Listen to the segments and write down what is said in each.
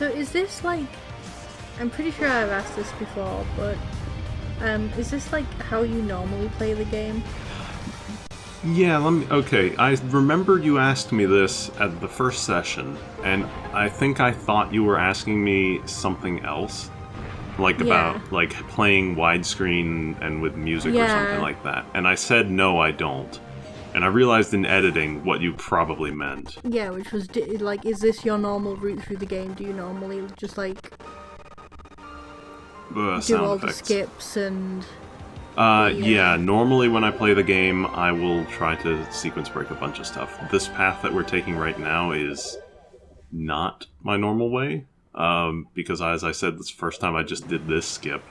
So is this like... I'm pretty sure I've asked this before, but... is this like how you normally play the game? Yeah, okay, I remember you asked me this at the first session, and I think I thought you were asking me something else. Like about, like, playing widescreen and with music or something like that. And I said, no, I don't. And I realized in editing what you probably meant. Yeah, which was, like, is this your normal route through the game? Do you normally just, like, do all the skips and... yeah, normally when I play the game, I will try to sequence break a bunch of stuff. This path that we're taking right now is not my normal way. Because as I said, this is the first time I just did this skip.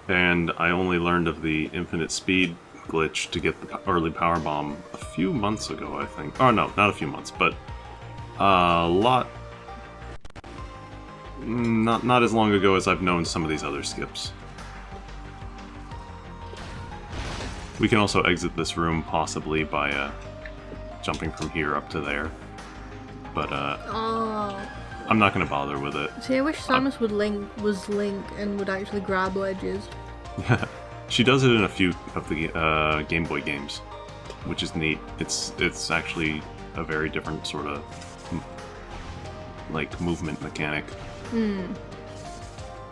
And I only learned of the infinite speed glitch to get the early power bomb a few months ago, I think. Oh no, not a few months, but a lot... Not as long ago as I've known some of these other skips. We can also exit this room, possibly, by jumping from here up to there. But, I'm not going to bother with it. See, I wish Samus was Link and would actually grab ledges. She does it in a few of the Game Boy games, which is neat. It's actually a very different sort of like movement mechanic. In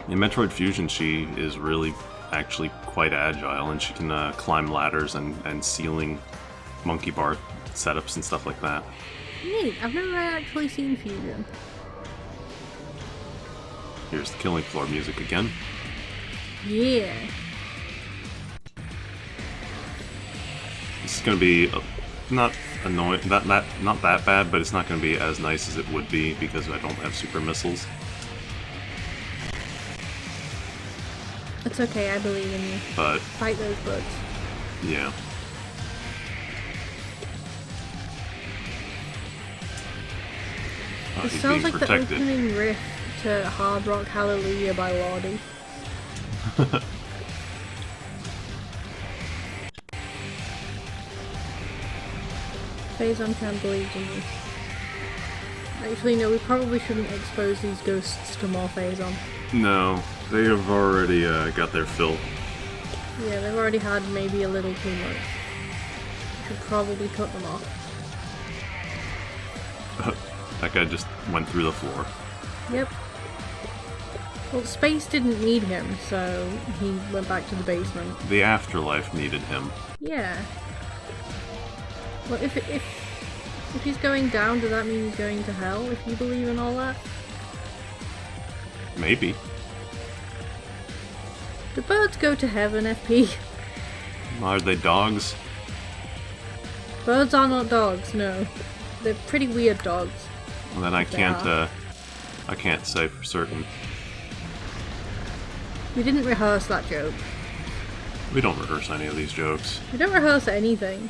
Metroid Fusion, she is really actually quite agile, and she can climb ladders and ceiling monkey bar setups and stuff like that. Neat. I've never actually seen Fusion. Here's the killing floor music again. Yeah. This is gonna be not annoying, not that bad, but it's not gonna be as nice as it would be because I don't have super missiles. It's okay, I believe in you. But fight those bugs. Yeah. It sounds like the opening riff to Hard Rock Hallelujah by Lordi. Phazon can't believe in you. Actually, no, we probably shouldn't expose these ghosts to more Phazon. No, they have already got their fill. Yeah, they've already had maybe a little too much. Should probably cut them off. That guy just went through the floor. Yep. Well, space didn't need him, so he went back to the basement. The afterlife needed him. Yeah. Well, if he's going down, does that mean he's going to hell, if you believe in all that? Maybe. Do birds go to heaven, FP? Are they dogs? Birds are not dogs, no. They're pretty weird dogs. Well, then I can't say for certain. We didn't rehearse that joke. We don't rehearse any of these jokes. We don't rehearse anything.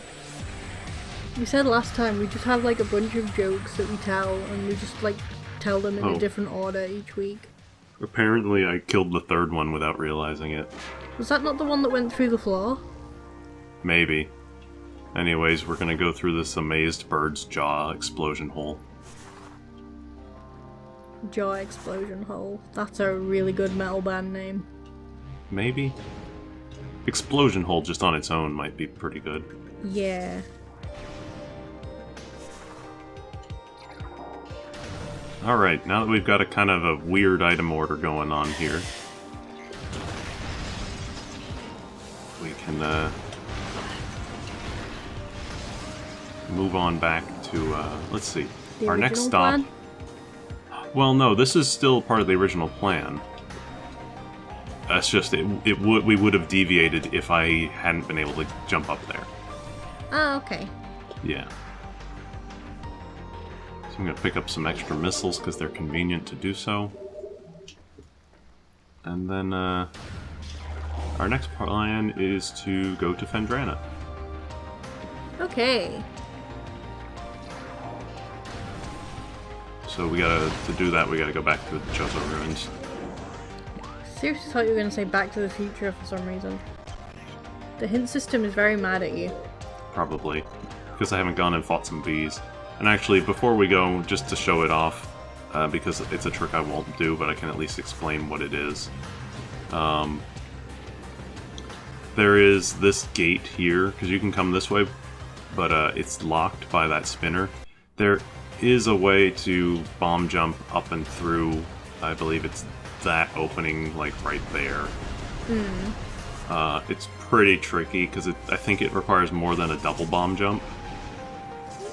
We said last time we just have like a bunch of jokes that we tell, and we just like tell them in a different order each week. Apparently I killed the third one without realizing it. Was that not the one that went through the floor? Maybe. Anyways, we're gonna go through this amazed bird's jaw explosion hole. Jaw explosion hole. That's a really good metal band name. Maybe? Explosion hole just on its own might be pretty good. Yeah. Alright, now that we've got a kind of a weird item order going on here, we can move on back to, let's see, our next stop. Plan? Well, no, this is still part of the original plan. That's just, we would have deviated if I hadn't been able to jump up there. Oh, okay. Yeah. So I'm going to pick up some extra missiles because they're convenient to do so. And then, our next plan is to go to Phendrana. Okay. So to do that, we gotta go back to the Chozo Ruins. Seriously thought you were going to say Back to the Future for some reason. The hint system is very mad at you. Probably. Because I haven't gone and fought some bees. And actually, before we go, just to show it off, because it's a trick I won't do, but I can at least explain what it is. There is this gate here, because you can come this way, but it's locked by that spinner. There is a way to bomb jump up and through, I believe it's that opening, like, right there. It's pretty tricky, because I think it requires more than a double bomb jump.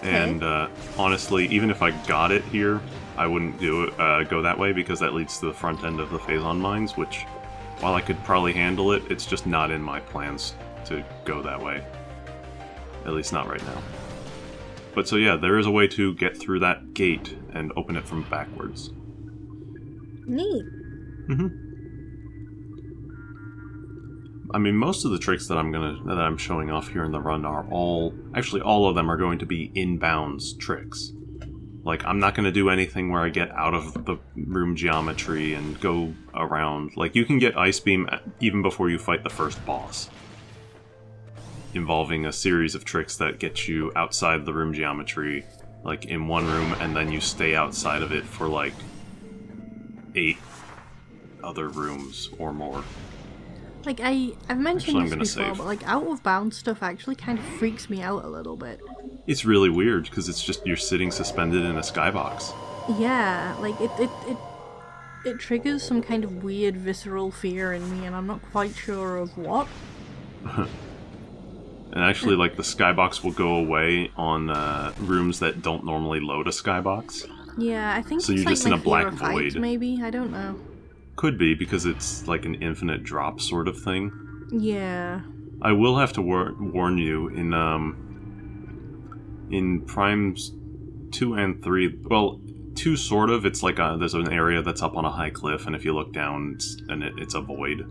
And honestly, even if I got it here, I wouldn't go that way, because that leads to the front end of the Phazon mines, which, while I could probably handle it, it's just not in my plans to go that way. At least not right now. But so yeah, there is a way to get through that gate and open it from backwards. Neat. I mean, most of the tricks that I'm showing off here in the run are all of them are going to be inbounds tricks. Like, I'm not going to do anything where I get out of the room geometry and go around. Like, you can get Ice Beam even before you fight the first boss, involving a series of tricks that get you outside the room geometry, like in one room, and then you stay outside of it for like 8 other rooms or more. Like, I've mentioned this before, but like, out-of-bounds stuff actually kind of freaks me out a little bit. It's really weird, because it's just you're sitting suspended in a skybox. Yeah, like, it triggers some kind of weird visceral fear in me, and I'm not quite sure of what. And actually, like, the skybox will go away on rooms that don't normally load a skybox. Yeah, I think so it's you're just like in a black void. Heights, maybe? I don't know. Could be, because it's like an infinite drop sort of thing. Yeah. I will have to warn you, in Primes 2 and 3, well, 2 sort of, it's like there's an area that's up on a high cliff, and if you look down, it's a void.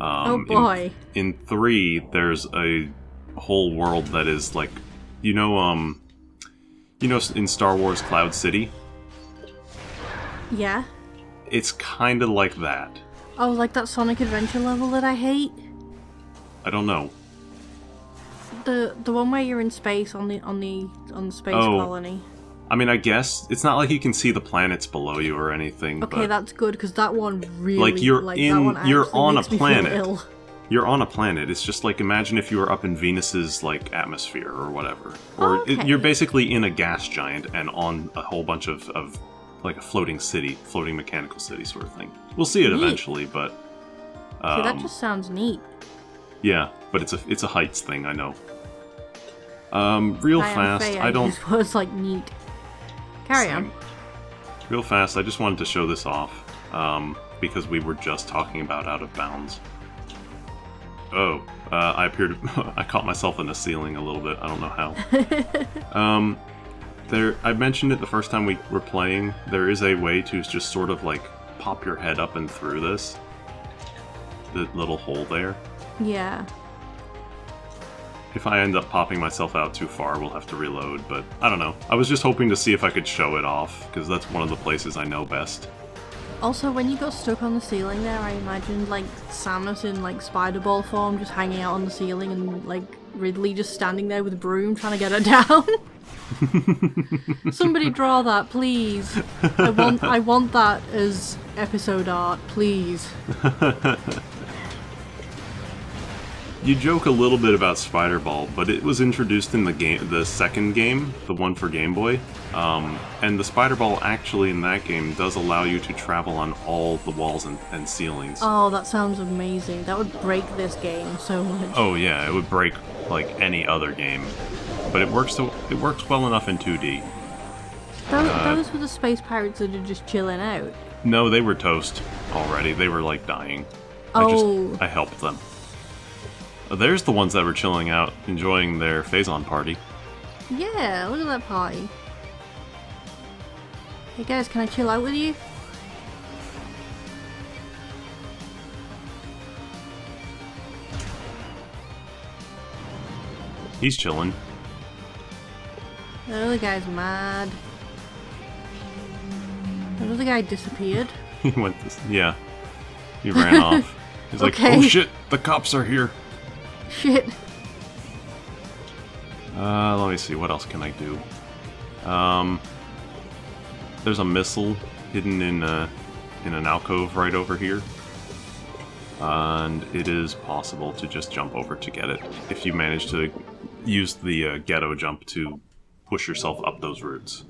Oh boy. In 3, there's a whole world that is like, you know in Star Wars Cloud City? Yeah. It's kind of like that. Oh, like that Sonic Adventure level that I hate? I don't know. The one where you're in space on the space colony. I mean, I guess it's not like you can see the planets below you or anything. Okay, but that's good, because that one really like you're on a planet. You're on a planet. It's just like, imagine if you were up in Venus's like atmosphere or whatever, or you're basically in a gas giant and on a whole bunch of like a floating mechanical city sort of thing. We'll see it eventually, but see, that just sounds neat. Yeah, but it's a heights thing, I know. Real fast, I don't. It was like neat. Carry on. Real fast, I just wanted to show this off because we were just talking about out of bounds. Oh, I caught myself in the ceiling a little bit. I don't know how. I mentioned it the first time we were playing. There is a way to just sort of like pop your head up and through this. The little hole there. Yeah. If I end up popping myself out too far, we'll have to reload, but I don't know. I was just hoping to see if I could show it off, because that's one of the places I know best. Also, when you got stuck on the ceiling there, I imagined, like, Samus in, like, Spider-Ball form just hanging out on the ceiling and, like, Ridley just standing there with a broom trying to get her down. Somebody draw that, please. I want that as episode art, please. You joke a little bit about Spider-Ball, but it was introduced in the second game, the one for Game Boy. And the Spider-Ball actually in that game does allow you to travel on all the walls and ceilings. Oh, that sounds amazing. That would break this game so much. Oh yeah, it would break like any other game. But it works well enough in 2D. Those were the space pirates that are just chilling out. No, they were toast already. They were like dying. Oh. I helped them. There's the ones that were chilling out, enjoying their Phazon party. Yeah, look at that party. Hey guys, can I chill out with you? He's chilling. The other guy's mad. Another guy disappeared. He went this. Yeah. He ran off. He's like, oh shit, the cops are here. Shit. Let me see, what else can I do? There's a missile hidden in an alcove right over here. And it is possible to just jump over to get it if you manage to use the ghetto jump to push yourself up those roots.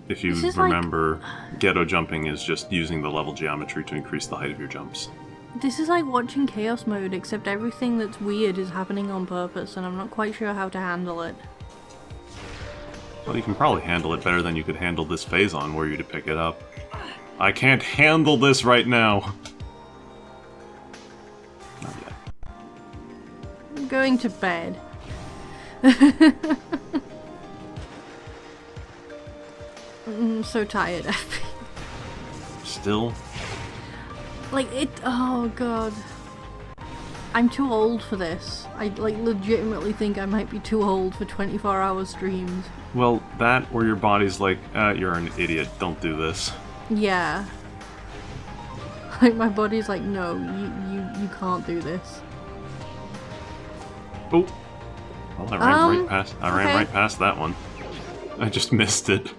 If you remember, ghetto jumping is just using the level geometry to increase the height of your jumps. This is like watching Chaos Mode, except everything that's weird is happening on purpose, and I'm not quite sure how to handle it. Well, you can probably handle it better than you could handle this phase on were you to pick it up. I can't handle this right now! Not yet. I'm going to bed. I'm so tired, FP. Still? Like, oh god. I'm too old for this. I, like, legitimately think I might be too old for 24-hour streams. Well, that or your body's like, you're an idiot, don't do this. Yeah. Like, my body's like, no, you can't do this. Oh! Well, I ran right past that one. I just missed it.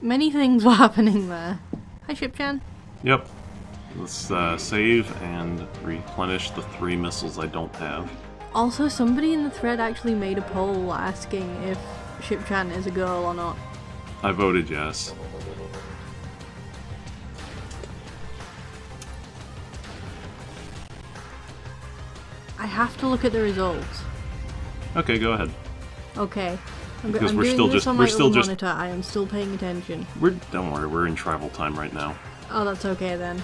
Many things were happening there. Hi, Shipchan. Yep. Let's save and replenish the 3 missiles I don't have. Also, somebody in the thread actually made a poll asking if Shipchan is a girl or not. I voted yes. I have to look at the results. Okay, go ahead. Okay. Because I'm we're doing still this just on my little monitor. I am still paying attention. Don't worry, we're in travel time right now. Oh, that's okay then.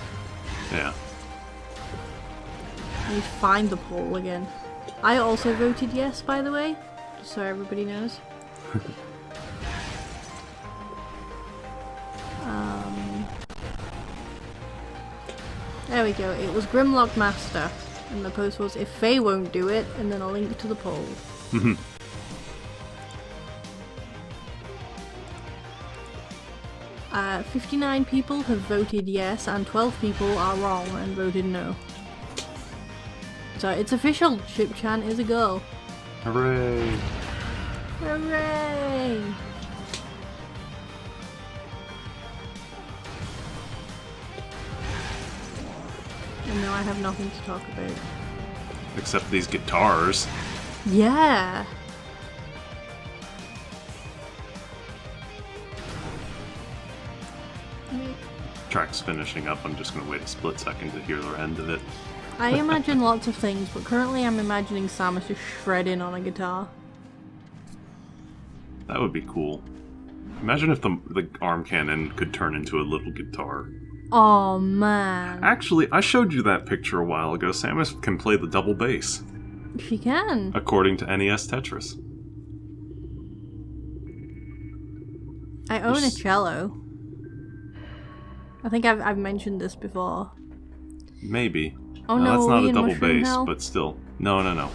Yeah. I need to find the poll again. I also voted yes, by the way, just so everybody knows. There we go. It was Grimlock Master, and the post was if Faye won't do it, and then a link to the poll. 59 people have voted yes, and 12 people are wrong and voted no. So it's official, Shipchan is a girl. Hooray! Hooray! And now I have nothing to talk about. Except these guitars. Yeah! Track's finishing up, I'm just gonna wait a split second to hear the end of it. I imagine lots of things, but currently I'm imagining Samus just shredding on a guitar. That would be cool. Imagine if the arm cannon could turn into a little guitar. Oh man. Actually, I showed you that picture a while ago. Samus can play the double bass. She can. According to NES Tetris. I own a cello. I think I've mentioned this before. Maybe. Oh no, no, that's not a in double Mushroom bass, Hell? but still. No.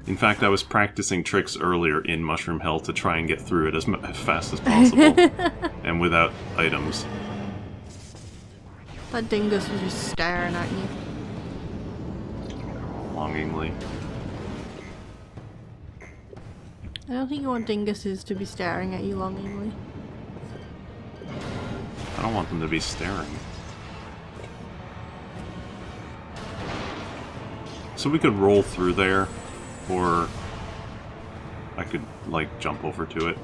In fact, I was practicing tricks earlier in Mushroom Hell to try and get through it as fast as possible. And without items. That dingus was just staring at you. Longingly. I don't think you want dinguses to be staring at you longingly. I don't want them to be staring. So we could roll through there, or I could, like, jump over to it.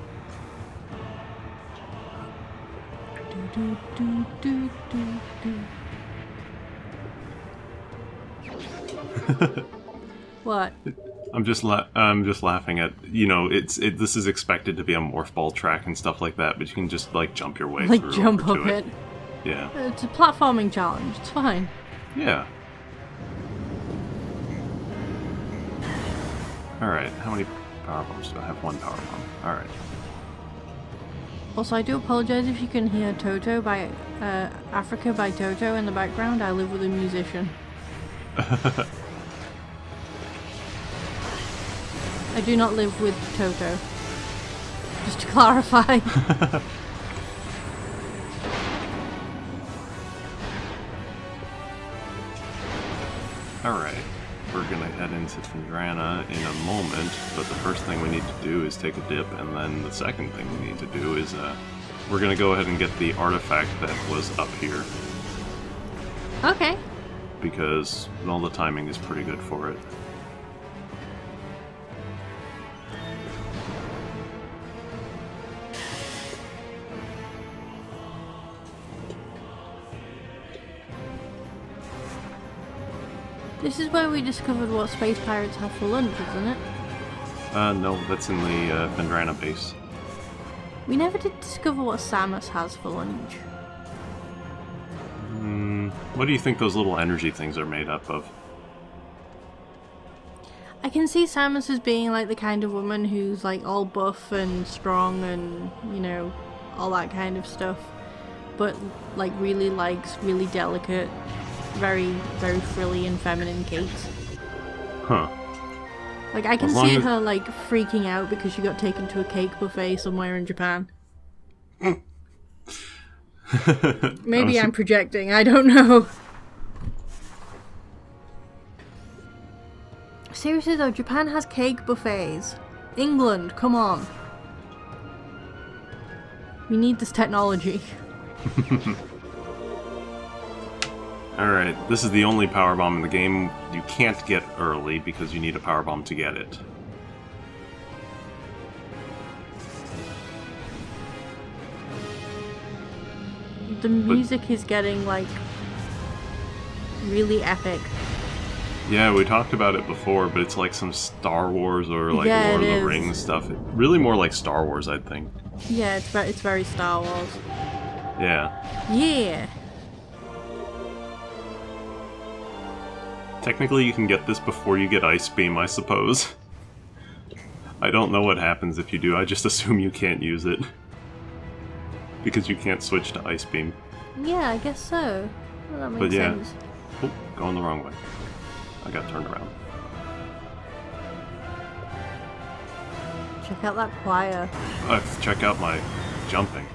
What? I'm just laughing at, you know, this is expected to be a morph ball track and stuff like that, but you can just like jump your way Like through jump over up to it. Yeah. It's a platforming challenge. It's fine. Yeah. All right. How many power bombs do I have? 1 power bomb. All right. Also, I do apologize if you can hear Toto by Africa by Toto in the background. I live with a musician. I do not live with Toto. Just to clarify. All right. we're gonna head into FPzero in a moment, but the first thing we need to do is take a dip, and then the second thing we need to do is we're gonna go ahead and get the artifact that was up here. Okay. Because all the timing is pretty good for it. This is where we discovered what space pirates have for lunch, isn't it? No, that's in the FPzero base. We never did discover what Samus has for lunch. What do you think those little energy things are made up of? I can see Samus as being like the kind of woman who's like all buff and strong and, you know, all that kind of stuff. But like really likes really delicate, very, very frilly and feminine cakes. Huh. Like I can see her like freaking out because she got taken to a cake buffet somewhere in Japan. Maybe I'm projecting, I don't know. Seriously though, Japan has cake buffets. England, come on. We need this technology. Alright, this is the only power bomb in the game you can't get early because you need a power bomb to get it. The music is getting, like, really epic. Yeah, we talked about it before, but it's like some Star Wars or like Lord of the Rings stuff. Really more like Star Wars, I think. Yeah, it's very Star Wars. Yeah. Yeah! Technically, you can get this before you get Ice Beam, I suppose. I don't know what happens if you do, I just assume you can't use it. Because you can't switch to Ice Beam. Yeah, I guess so. Well, that makes sense. Oh, going the wrong way. I got turned around. Check out that choir. Check out my jumping.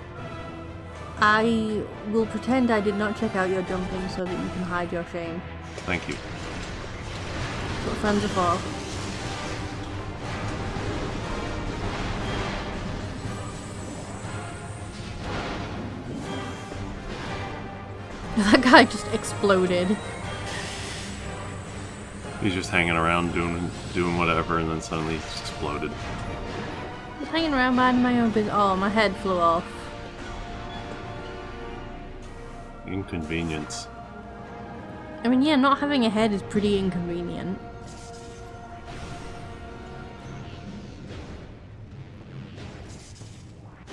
I will pretend I did not check out your jumping so that you can hide your shame. Thank you. That's what friends are for. That guy just exploded. He's just hanging around doing whatever, and then suddenly he just exploded. Just hanging around minding my own business. Oh, my head flew off. Inconvenience. I mean, yeah, not having a head is pretty inconvenient.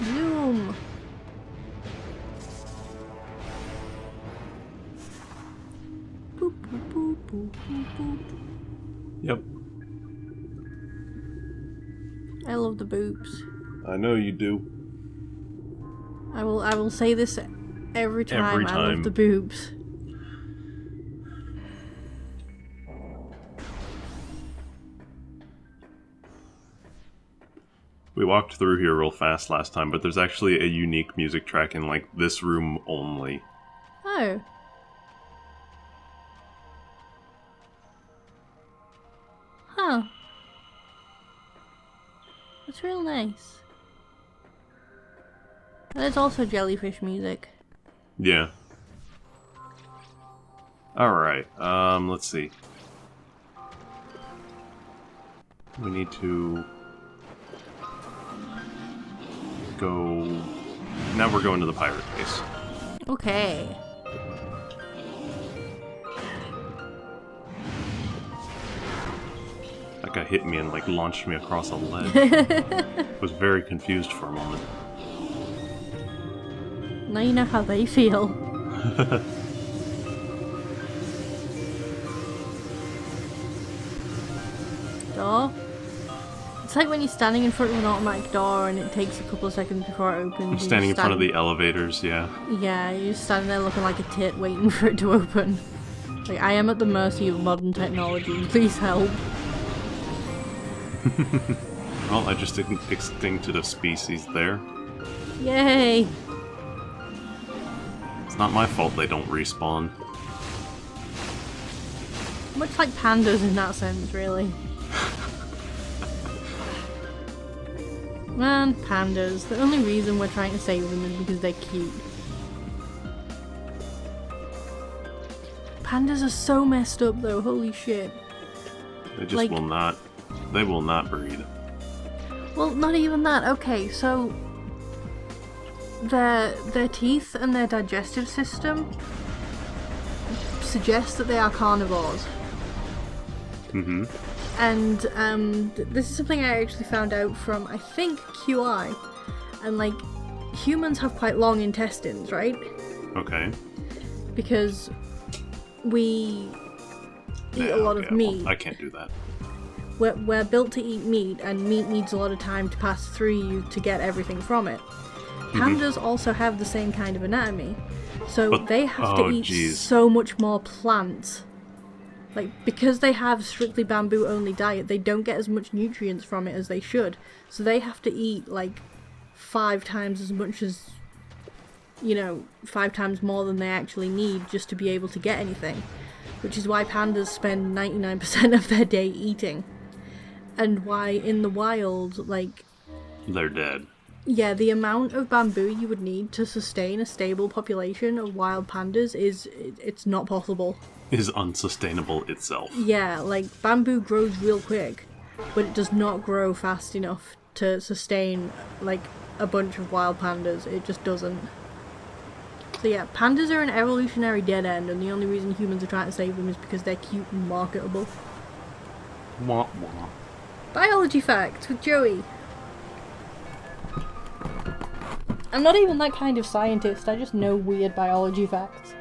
Zoom! Boop, boop, boop, boop, boop, boop. Yep. I love the boobs. I know you do. I will say this every time. Every I time. love the boobs. We walked through here real fast last time, but there's actually a unique music track in, like, this room only. Oh. Huh. That's real nice. There's also jellyfish music. Yeah. Alright, let's see. We need to go... Now we're going to the pirate base. Okay. That guy hit me and, like, launched me across a ledge. Was very confused for a moment. Now you know how they feel. Door? It's like when you're standing in front of an automatic door and it takes a couple of seconds before it opens. I'm standing in front of the elevators, yeah. Yeah, you're just standing there looking like a tit waiting for it to open. Like, I am at the mercy of modern technology. Please help. Well, I just extincted a species there. Yay! It's not my fault they don't respawn. much like pandas in that sense, really. Man, pandas. The only reason we're trying to save them is because they're cute. Pandas are so messed up though, holy shit. They just will not... They will not breed. Well, not even that. Okay, so... Their teeth and their digestive system suggest that they are carnivores. Mm-hmm. And this is something I actually found out from, I think, QI. And like, humans have quite long intestines, right? Okay. Because we eat a lot of meat. Well, I can't do that. We're built to eat meat, and meat needs a lot of time to pass through you to get everything from it. Pandas also have the same kind of anatomy, so they have to eat so much more plants. Like, because they have strictly bamboo only diet, they don't get as much nutrients from it as they should. So they have to eat like 5 times as much as, 5 times more than they actually need just to be able to get anything. Which is why pandas spend 99% of their day eating. And why in the wild, like... They're dead. Yeah, the amount of bamboo you would need to sustain a stable population of wild pandas it's not possible. Is unsustainable itself. Yeah, like, bamboo grows real quick, but it does not grow fast enough to sustain, like, a bunch of wild pandas. It just doesn't. So yeah, pandas are an evolutionary dead end, and the only reason humans are trying to save them is because they're cute and marketable. Wah, wah. Biology facts with Joey. I'm not even that kind of scientist, I just know weird biology facts.